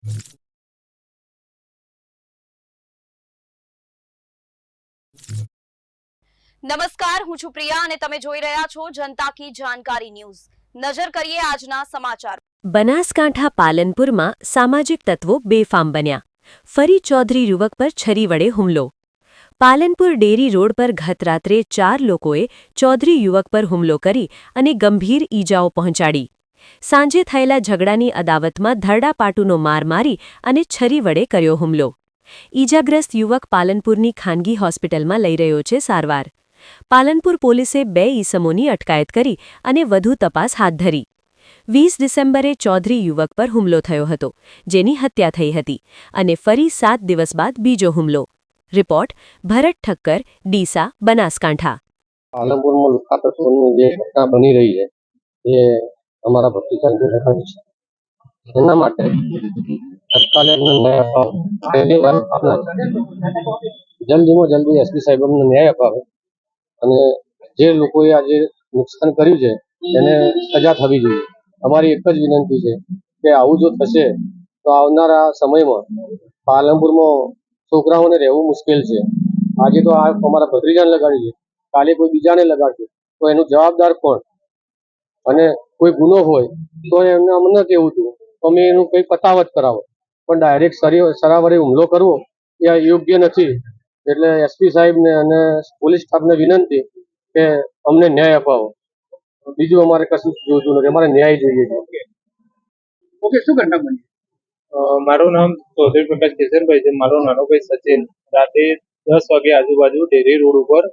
નમસ્કાર, હું છું પ્રિયા અને તમે જોઈ રહ્યા છો જનતા કી જાણકારી ન્યૂઝ। નજર કરીએ આજના સમાચાર। બનાસકાંઠા પાલનપુરમાં સામાજિક તત્વો બેફામ બન્યા। ફરી ચૌધરી યુવક પર છરી વડે હુમલો। પાલનપુર ડેરી રોડ પર ગત રાત્રે 4 લોકોએ ચૌધરી યુવક પર હુમલો કરી અને ગંભીર ઈજાઓ પહોંચાડી। સાંજે થયેલા ઝઘડાની અદાવતમાં ધરડાપાટુનો માર મારી અને છરી વડે કર્યો હુમલો। ઈજાગ્રસ્ત યુવક પાલનપુરની ખાનગી હોસ્પિટલમાં લઈ રહ્યો છે સારવાર। પાલનપુર પોલીસે 2 ઈસમોની અટકાયત કરી અને વધુ તપાસ હાથ ધરી। 20 ડિસેમ્બરે ચૌધરી યુવક પર હુમલો થયો હતો, જેની હત્યા થઈ હતી અને ફરી 7 દિવસ બાદ બીજો હુમલો। રિપોર્ટ ભરત ઠક્કર, ડીસા, બનાસકાંઠા। પાલનપુરમાં લુકાતત્વની જે ઘટના બની રહી છે એ અમારા ભત્રીજાને લખાવી છે। એના માટે તત્કાલે એમને ન્યાય અપાવે, પહેલી વાર જલ્દીમાં જલ્દી એસપી સાહેબ અમને ન્યાય અપાવે અને જે લોકોએ આજે નુકસાન કર્યું છે એને સજા થવી જોઈએ। અમારી એક જ વિનંતી છે કે આવું જો થશે તો આવનારા સમયમાં પાલનપુરમાં છોકરાઓને રહેવું મુશ્કેલ છે। આજે તો આ અમારા ભત્રીજાને લગાડી છે, કાલે કોઈ બીજાને લગાડશે તો એનું જવાબદાર કોણ? અને કોઈ ગુનો હોય તો એમને અમને કેવું હતું તમે એનું કંઈ પતાવત કરાવો, પણ ડાયરેક્ટ સરાવરે હુમલો કરવો એ યોગ્ય નથી। એટલે એસપી સાહેબને અને પોલીસ સ્ટાફને વિનંતી કે અમને ન્યાય અપાવો। બીજું અમારે કશું જોઈતું નથી, અમારે ન્યાય જોઈએ છે। ઓકે, શું ઘટના બની? મારું નામ ચૌધરી પ્રકાશ કેસરભાઈ છે। મારો નાનો ભાઈ સચિન રાતે 10 વાગે આજુબાજુ ડેરી રોડ ઉપર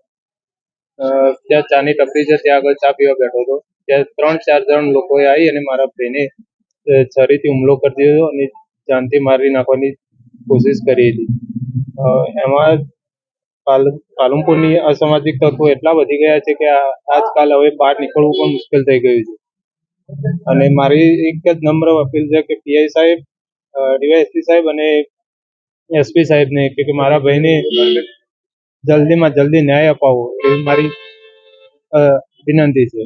ત્યાં ચાની ટપરી છે, ત્યાં આગળ ચા પીવા બેઠો હતો। ત્યાં 3-4 જણ લોકોએ આવી અને મારા ભાઈને છરીથી હુમલો કરી દીધો અને જાનથી મારી નાખવાની કોશિશ કરી હતી। એમાં પાલનપુરની અસામાજિક તત્વો એટલા વધી ગયા છે કે આજકાલ હવે બહાર નીકળવું પણ મુશ્કેલ થઈ ગયું છે। અને મારી એક જ નમ્ર અપીલ છે કે પીઆઈ સાહેબ, ડીવાયએસપી સાહેબ અને એસપી સાહેબને કે મારા ભાઈને જલ્દીમાં જલ્દી ન્યાય અપાવો એવી મારી વિનંતી છે।